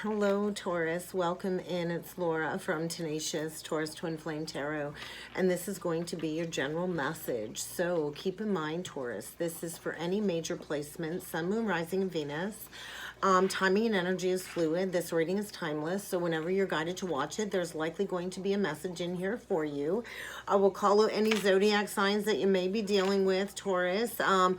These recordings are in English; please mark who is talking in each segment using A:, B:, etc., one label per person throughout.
A: Hello, Taurus. Welcome in. It's Laura from Tenacious Taurus Twin Flame Tarot, and this is going to be your general message. So keep in mind, Taurus, this is for any major placements, Sun, Moon, Rising, and Venus. Timing and energy is fluid. This reading is timeless, so whenever you're guided to watch it, there's likely going to be a message in here for you. I will call out any zodiac signs that you may be dealing with, Taurus, and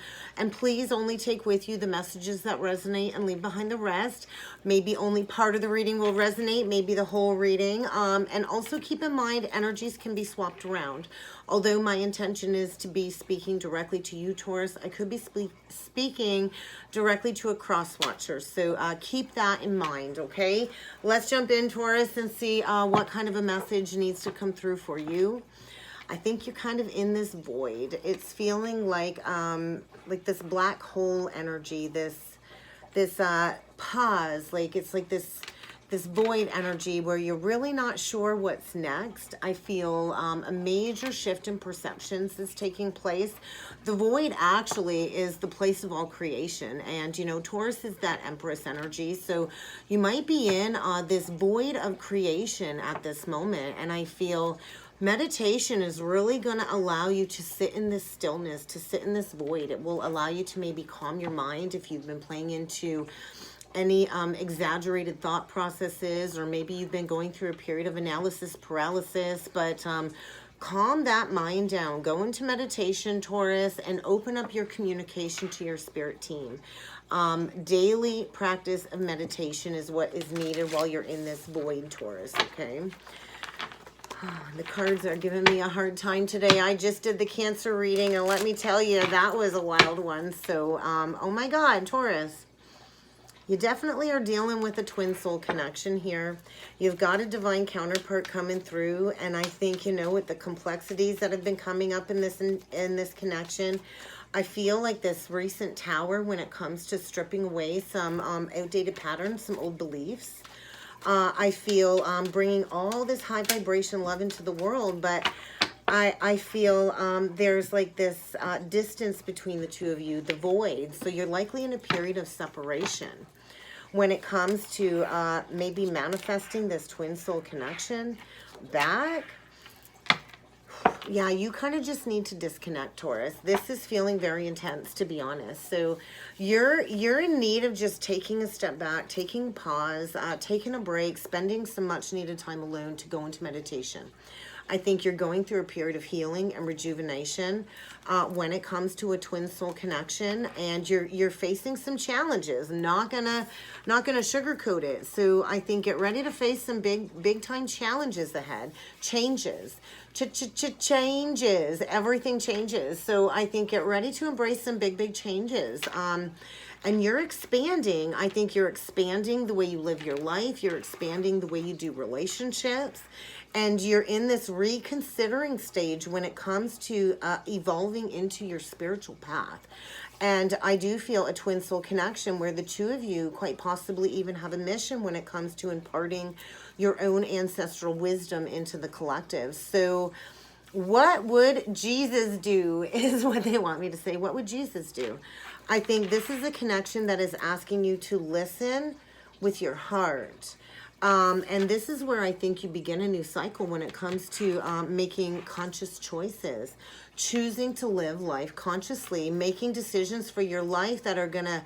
A: please only take with you the messages that resonate and leave behind the rest. Maybe only part of the reading will resonate, maybe the whole reading, and also keep in mind energies can be swapped around. Although my intention is to be speaking directly to you, Taurus, I could be speaking directly to a cross watcher. So keep that in mind, okay? Let's jump in, Taurus, and see what kind of a message needs to come through for you. I think you're kind of in this void. It's feeling like this black hole energy, this pause, like it's like this void energy where you're really not sure what's next. I feel a major shift in perceptions is taking place. The void actually is the place of all creation, and you know, Taurus is that Empress energy, so you might be in this void of creation at this moment, and I feel meditation is really going to allow you to sit in this stillness, to sit in this void. It will allow you to maybe calm your mind if you've been playing into any exaggerated thought processes, or maybe you've been going through a period of analysis paralysis, but calm that mind down. Go into meditation, Taurus, and open up your communication to your spirit team. Daily practice of meditation is what is needed while you're in this void, Taurus, okay? The cards are giving me a hard time today. I just did the Cancer reading, and let me tell you, that was a wild one. So, oh my God, Taurus. You definitely are dealing with a twin soul connection here. You've got a divine counterpart coming through, and I think, you know, with the complexities that have been coming up in this connection, I feel like this recent tower when it comes to stripping away some outdated patterns, some old beliefs. I feel bringing all this high vibration love into the world, but I feel there's like this distance between the two of you, the void. So you're likely in a period of separation when it comes to maybe manifesting this twin soul connection back. Yeah, you kind of just need to disconnect, Taurus. This is feeling very intense, to be honest. So you're in need of just taking a step back, taking a pause, taking a break, spending some much needed time alone to go into meditation. I think you're going through a period of healing and rejuvenation when it comes to a twin soul connection, and you're facing some challenges. Not gonna sugarcoat it. So I think get ready to face some big time challenges ahead. Changes. Changes. Everything changes. So I think get ready to embrace some big changes. And you're expanding. I think you're expanding the way you live your life. You're expanding the way you do relationships. And you're in this reconsidering stage when it comes to evolving into your spiritual path. And I do feel a twin soul connection where the two of you quite possibly even have a mission when it comes to imparting your own ancestral wisdom into the collective. So what would Jesus do is what they want me to say. What would Jesus do? I think this is a connection that is asking you to listen with your heart. And this is where I think you begin a new cycle when it comes to making conscious choices, choosing to live life consciously, making decisions for your life that are going to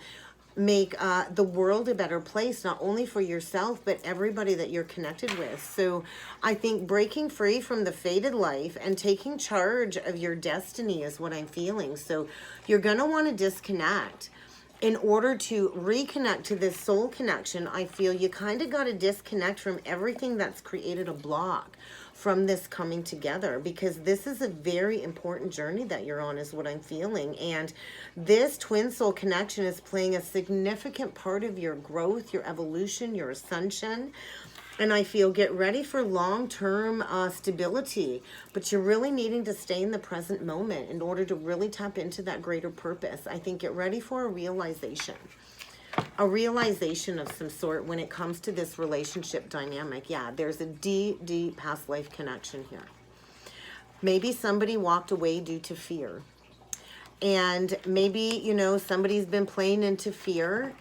A: make the world a better place, not only for yourself, but everybody that you're connected with. So I think breaking free from the fated life and taking charge of your destiny is what I'm feeling. So you're going to want to disconnect. In order to reconnect to this soul connection, I feel you kind of got to disconnect from everything that's created a block from this coming together, because this is a very important journey that you're on is what I'm feeling. And this twin soul connection is playing a significant part of your growth, your evolution, your ascension. And I feel get ready for long-term stability, but you're really needing to stay in the present moment in order to really tap into that greater purpose. I think get ready for a realization of some sort when it comes to this relationship dynamic. Yeah, there's a deep past life connection here. Maybe somebody walked away due to fear. And maybe, you know, somebody's been playing into fear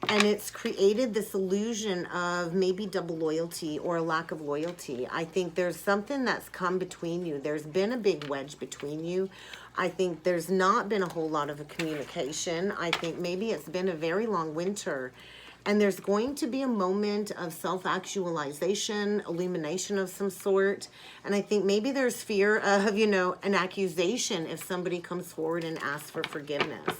A: And it's created this illusion of maybe double loyalty or a lack of loyalty. I think there's something that's come between you. There's been a big wedge between you. I think there's not been a whole lot of a communication. I think maybe it's been a very long winter. And there's going to be a moment of self-actualization, illumination of some sort. And I think maybe there's fear of, you know, an accusation if somebody comes forward and asks for forgiveness.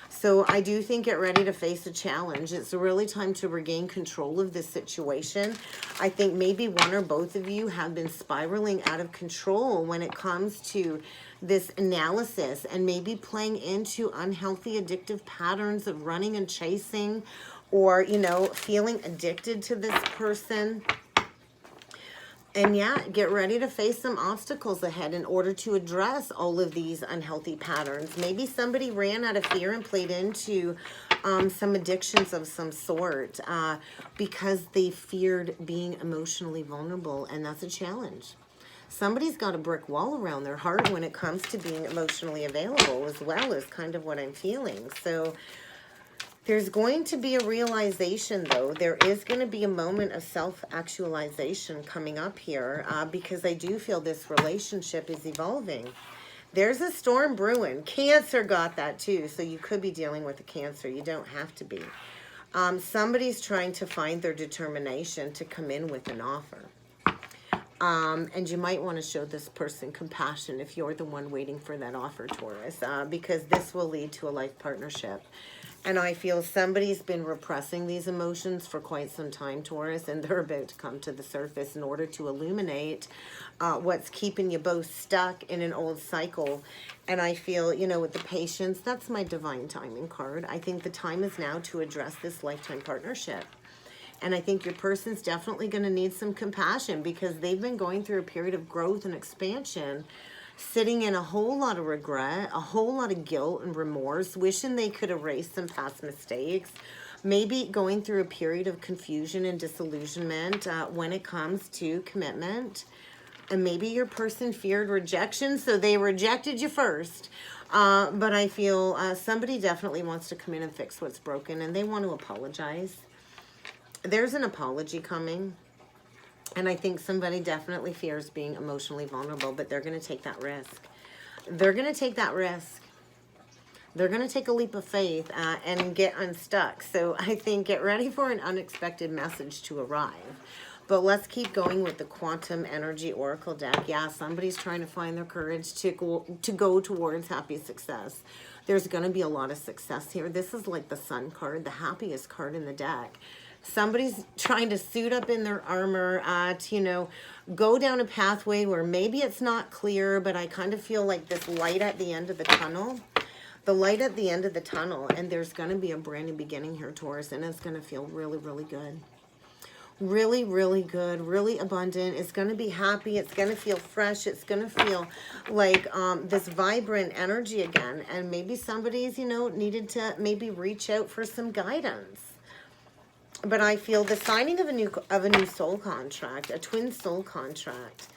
A: So I do think get ready to face a challenge. It's really time to regain control of this situation. I think maybe one or both of you have been spiraling out of control when it comes to this analysis and maybe playing into unhealthy addictive patterns of running and chasing, or, you know, feeling addicted to this person. And yeah, get ready to face some obstacles ahead in order to address all of these unhealthy patterns. Maybe somebody ran out of fear and played into some addictions of some sort because they feared being emotionally vulnerable, and that's a challenge. Somebody's got a brick wall around their heart when it comes to being emotionally available as well, is kind of what I'm feeling. So there's going to be a realization, though. There is going to be a moment of self-actualization coming up here because I do feel this relationship is evolving. There's a storm brewing. Cancer got that too, so you could be dealing with a Cancer. You don't have to be. Somebody's trying to find their determination to come in with an offer. And you might want to show this person compassion if you're the one waiting for that offer, Taurus, because this will lead to a life partnership. And I feel somebody's been repressing these emotions for quite some time, Taurus, and they're about to come to the surface in order to illuminate what's keeping you both stuck in an old cycle. And I feel, you know, with the Patience, that's my divine timing card. I think the time is now to address this lifetime partnership. And I think your person's definitely going to need some compassion because they've been going through a period of growth and expansion, sitting in a whole lot of regret, a whole lot of guilt and remorse, wishing they could erase some past mistakes, maybe going through a period of confusion and disillusionment when it comes to commitment. And maybe your person feared rejection, so they rejected you first. But I feel somebody definitely wants to come in and fix what's broken, and they want to apologize. There's an apology coming. And I think somebody definitely fears being emotionally vulnerable, but they're going to take that risk. They're going to take that risk. They're going to take a leap of faith and get unstuck. So I think get ready for an unexpected message to arrive. But let's keep going with the Quantum Energy Oracle deck. Yeah, somebody's trying to find their courage to go towards happy success. There's going to be a lot of success here. This is like the Sun card, the happiest card in the deck. Somebody's trying to suit up in their armor to, you know, go down a pathway where maybe it's not clear, but I kind of feel like this light at the end of the tunnel. The light at the end of the tunnel, and there's going to be a brand new beginning here, Taurus, and it's going to feel really, really good. Really, really good, really abundant. It's going to be happy. It's going to feel fresh. It's going to feel like this vibrant energy again. And maybe somebody's, you know, needed to maybe reach out for some guidance. But I feel the signing of a new soul contract, a twin soul contract.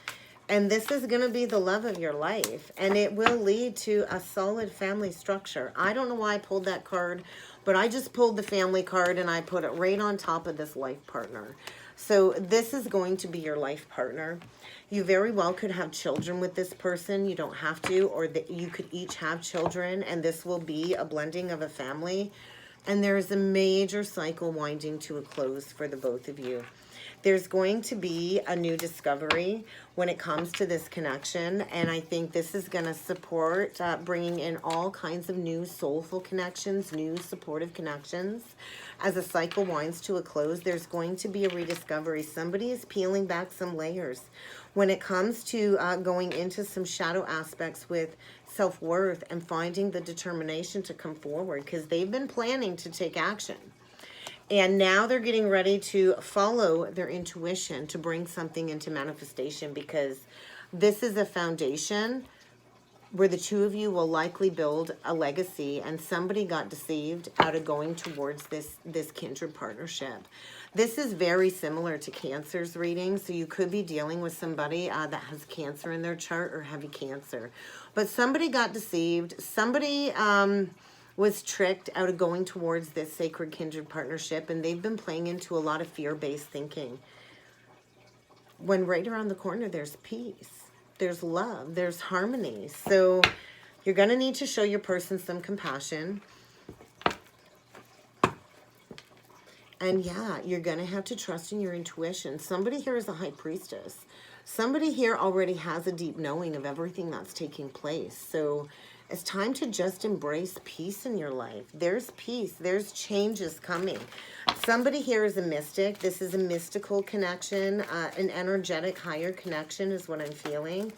A: And this is going to be the love of your life. And it will lead to a solid family structure. I don't know why I pulled that card, but I just pulled the family card and I put it right on top of this life partner. So this is going to be your life partner. You very well could have children with this person. You don't have to, or you could each have children, and this will be a blending of a family. And there's a major cycle winding to a close for the both of you. There's going to be a new discovery when it comes to this connection. And I think this is going to support bringing in all kinds of new soulful connections, new supportive connections. As a cycle winds to a close, there's going to be a rediscovery. Somebody is peeling back some layers. When it comes to going into some shadow aspects with self-worth and finding the determination to come forward, because they've been planning to take action. And now they're getting ready to follow their intuition to bring something into manifestation, because this is a foundation where the two of you will likely build a legacy, and somebody got deceived out of going towards this kindred partnership. This is very similar to Cancer's reading, so you could be dealing with somebody that has Cancer in their chart or heavy Cancer. But somebody got deceived. Somebody was tricked out of going towards this sacred kindred partnership, and they've been playing into a lot of fear-based thinking. When right around the corner, there's peace, there's love, there's harmony. So you're going to need to show your person some compassion. And yeah, you're going to have to trust in your intuition. Somebody here is a high priestess. Somebody here already has a deep knowing of everything that's taking place. So it's time to just embrace peace in your life. There's peace. There's changes coming. Somebody here is a mystic. This is a mystical connection. An energetic higher connection is what I'm feeling.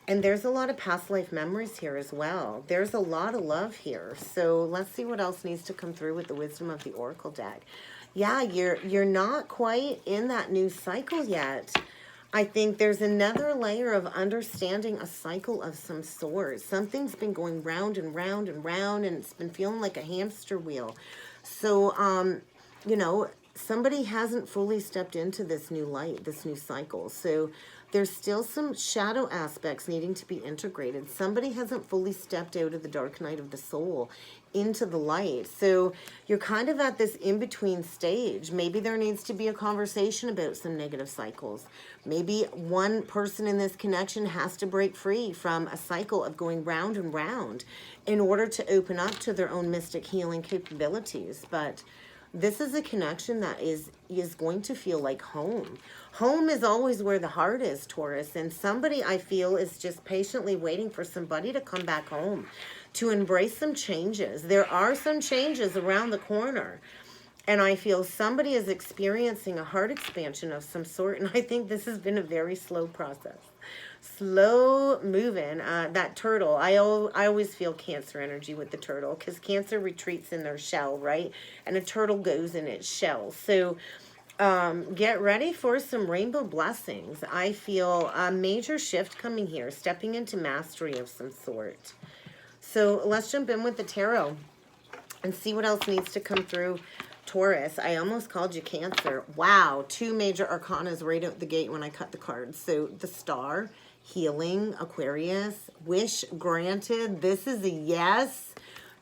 A: And there's a lot of past life memories here as well. There's a lot of love here. So let's see what else needs to come through with the wisdom of the Oracle deck. Yeah, you're not quite in that new cycle yet. I think there's another layer of understanding a cycle of some sort. Something's been going round and round and round, and it's been feeling like a hamster wheel. So, you know, somebody hasn't fully stepped into this new light, this new cycle. So there's still some shadow aspects needing to be integrated. Somebody hasn't fully stepped out of the dark night of the soul into the light. So you're kind of at this in-between stage. Maybe there needs to be a conversation about some negative cycles. Maybe one person in this connection has to break free from a cycle of going round and round in order to open up to their own mystic healing capabilities. But this is a connection that is going to feel like home. Home is always where the heart is, Taurus. And somebody, I feel, is just patiently waiting for somebody to come back home, to embrace some changes. There are some changes around the corner. And I feel somebody is experiencing a heart expansion of some sort. And I think this has been a very slow process. Slow moving. That turtle, I always feel Cancer energy with the turtle, because Cancer retreats in their shell, right? And a turtle goes in its shell. So get ready for some rainbow blessings. I feel a major shift coming here, stepping into mastery of some sort. So let's jump in with the tarot and see what else needs to come through, Taurus. I almost called you Cancer. Wow, 2 major arcanas right out the gate when I cut the cards. So the Star, healing, Aquarius, wish granted. This is a yes.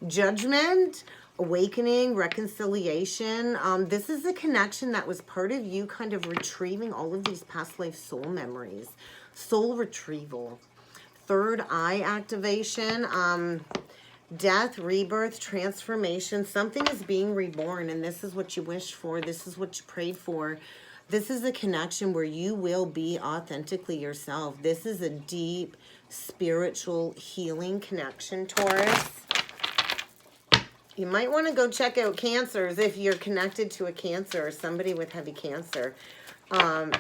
A: Judgment, awakening, reconciliation. This is a connection that was part of you kind of retrieving all of these past life soul memories. Soul retrieval. Third eye activation. Death, rebirth, transformation. Something is being reborn, and this is what you wished for. This is what you prayed for. This is a connection where you will be authentically yourself. This is a deep spiritual healing connection, Taurus. You might want to go check out Cancers if you're connected to a Cancer or somebody with heavy Cancer,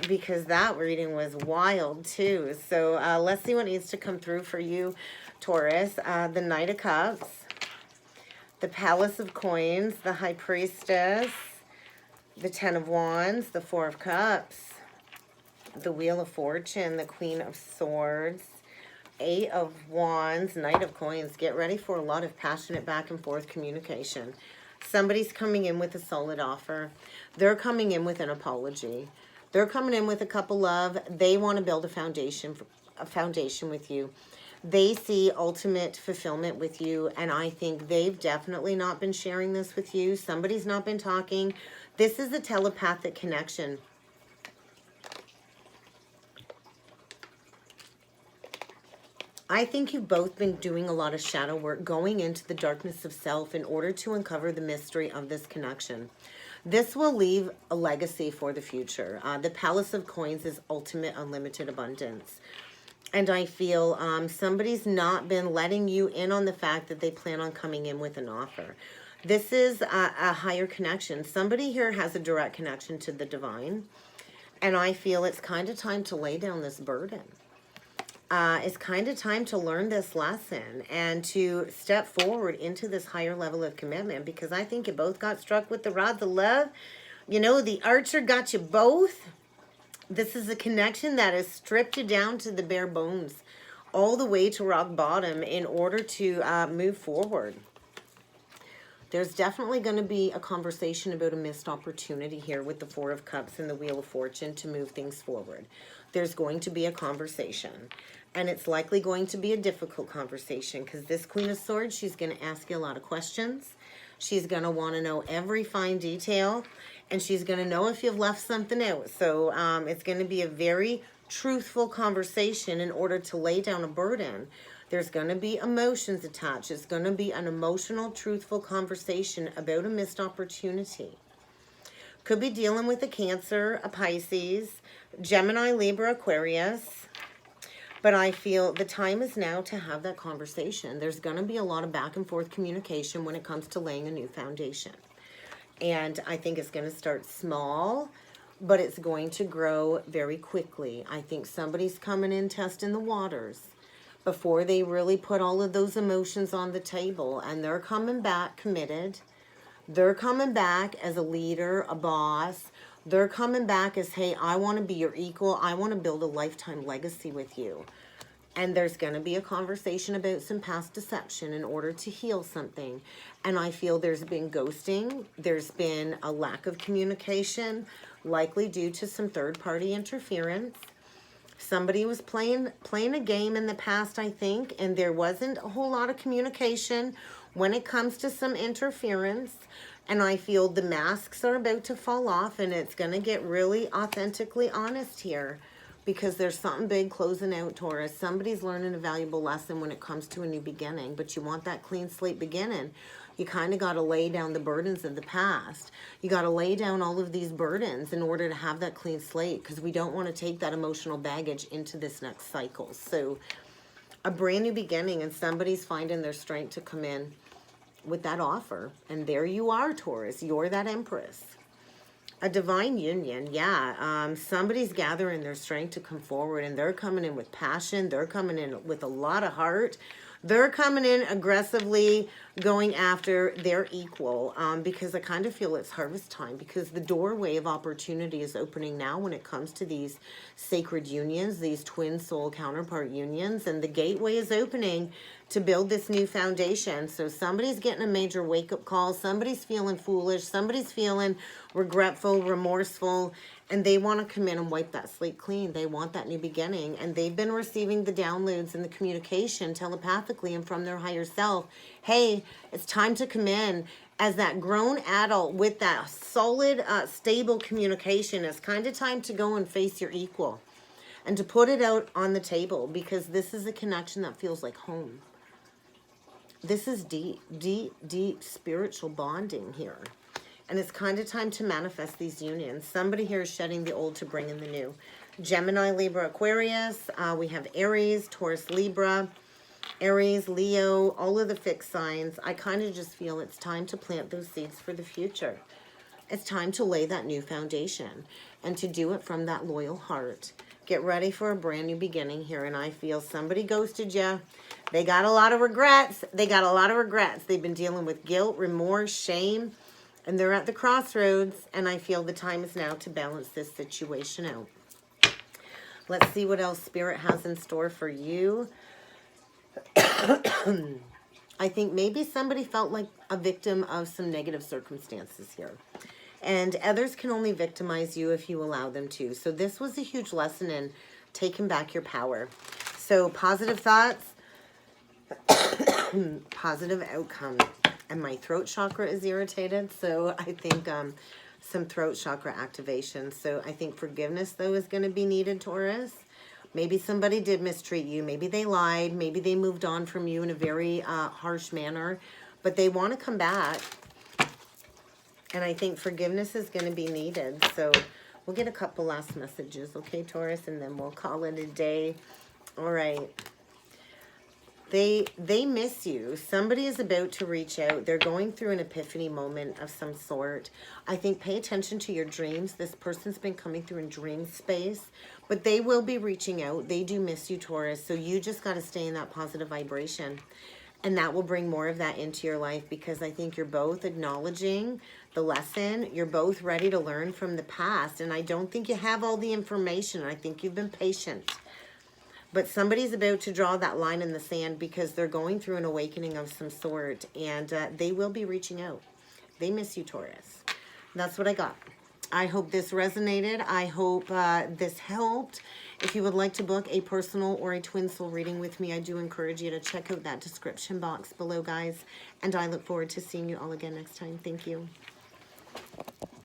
A: because that reading was wild too. So let's see what needs to come through for you, Taurus. The Knight of Cups, the Palace of Coins, the High Priestess, the Ten of Wands, the Four of Cups, the Wheel of Fortune, the Queen of Swords, Eight of Wands, Knight of Coins. Get ready for a lot of passionate back and forth communication. Somebody's coming in with a solid offer. They're coming in with an apology. They're coming in with a cup of love. They want to build a foundation with you. They see ultimate fulfillment with you, and I think they've definitely not been sharing this with you. Somebody's not been talking. This is a telepathic connection. I think you've both been doing a lot of shadow work, going into the darkness of self in order to uncover the mystery of this connection. This will leave a legacy for the future. The Palace of Coins is ultimate unlimited abundance. And I feel somebody's not been letting you in on the fact that they plan on coming in with an offer. This is a higher connection. Somebody here has a direct connection to the divine. And I feel it's kind of time to lay down this burden. It's kind of time to learn this lesson and to step forward into this higher level of commitment, because I think you both got struck with the rods of love. You know, the archer got you both. This is a connection that has stripped you down to the bare bones, all the way to rock bottom in order to move forward. There's definitely going to be a conversation about a missed opportunity here with the Four of Cups and the Wheel of Fortune to move things forward. There's going to be a conversation, and it's likely going to be a difficult conversation because this Queen of Swords, she's going to ask you a lot of questions. She's going to want to know every fine detail, and she's going to know if you've left something out. So it's going to be a very truthful conversation in order to lay down a burden. There's going to be emotions attached. It's going to be an emotional, truthful conversation about a missed opportunity. Could be dealing with a Cancer, a Pisces, Gemini, Libra, Aquarius. But I feel the time is now to have that conversation. There's going to be a lot of back and forth communication when it comes to laying a new foundation. And I think it's going to start small, but it's going to grow very quickly. I think somebody's coming in testing the waters before they really put all of those emotions on the table. And they're coming back committed. They're coming back as a leader, a boss. They're coming back as, hey, I want to be your equal. I want to build a lifetime legacy with you. And there's going to be a conversation about some past deception in order to heal something. And I feel there's been ghosting. There's been a lack of communication, likely due to some third-party interference. Somebody was playing a game in the past, I think, and there wasn't a whole lot of communication when it comes to some interference. And I feel the masks are about to fall off, and it's going to get really authentically honest here because there's something big closing out, Taurus. Somebody's learning a valuable lesson when it comes to a new beginning, but you want that clean slate beginning. You kind of got to lay down the burdens of the past. You got to lay down all of these burdens in order to have that clean slate because we don't want to take that emotional baggage into this next cycle. So a brand new beginning, and somebody's finding their strength to come in with that offer. And there you are, Taurus. You're that Empress. A divine union, yeah. Somebody's gathering their strength to come forward, and they're coming in with passion. They're coming in with a lot of heart. They're coming in aggressively going after their equal because I kind of feel it's harvest time because the doorway of opportunity is opening now when it comes to these sacred unions, these twin soul counterpart unions, and the gateway is opening to build this new foundation. So somebody's getting a major wake-up call. Somebody's feeling foolish. Somebody's feeling regretful, remorseful, and they want to come in and wipe that slate clean. They want that new beginning, and they've been receiving the downloads and the communication telepathically and from their higher self. Hey, it's time to come in as that grown adult with that solid, stable communication. It's kind of time to go and face your equal and to put it out on the table because this is a connection that feels like home. This is deep, deep, deep spiritual bonding here. And it's kind of time to manifest these unions. Somebody here is shedding the old to bring in the new. Gemini, Libra, Aquarius. We have Aries, Taurus, Libra, Aries, Leo, all of the fixed signs. I kind of just feel it's time to plant those seeds for the future. It's time to lay that new foundation and to do it from that loyal heart. Get ready for a brand new beginning here. And I feel somebody ghosted you. They got a lot of regrets. They've been dealing with guilt, remorse, shame. And they're at the crossroads, and I feel the time is now to balance this situation out. Let's see what else Spirit has in store for you. I think maybe somebody felt like a victim of some negative circumstances here. And others can only victimize you if you allow them to. So this was a huge lesson in taking back your power. So positive thoughts, positive outcome. And my throat chakra is irritated, so I think some throat chakra activation. So I think forgiveness, though, is going to be needed, Taurus. Maybe somebody did mistreat you. Maybe they lied. Maybe they moved on from you in a very harsh manner. But they want to come back. And I think forgiveness is going to be needed. So we'll get a couple last messages, okay, Taurus? And then we'll call it a day. All right. They miss you. Somebody is about to reach out. They're going through an epiphany moment of some sort. I think pay attention to your dreams. This person's been coming through in dream space, but they will be reaching out. They do miss you, Taurus. So you just got to stay in that positive vibration. And that will bring more of that into your life because I think you're both acknowledging the lesson. You're both ready to learn from the past. And I don't think you have all the information. I think you've been patient. But somebody's about to draw that line in the sand because they're going through an awakening of some sort, and they will be reaching out. They miss you, Taurus. That's what I got. I hope this resonated. I hope this helped. If you would like to book a personal or a twin soul reading with me, I do encourage you to check out that description box below, guys. And I look forward to seeing you all again next time. Thank you.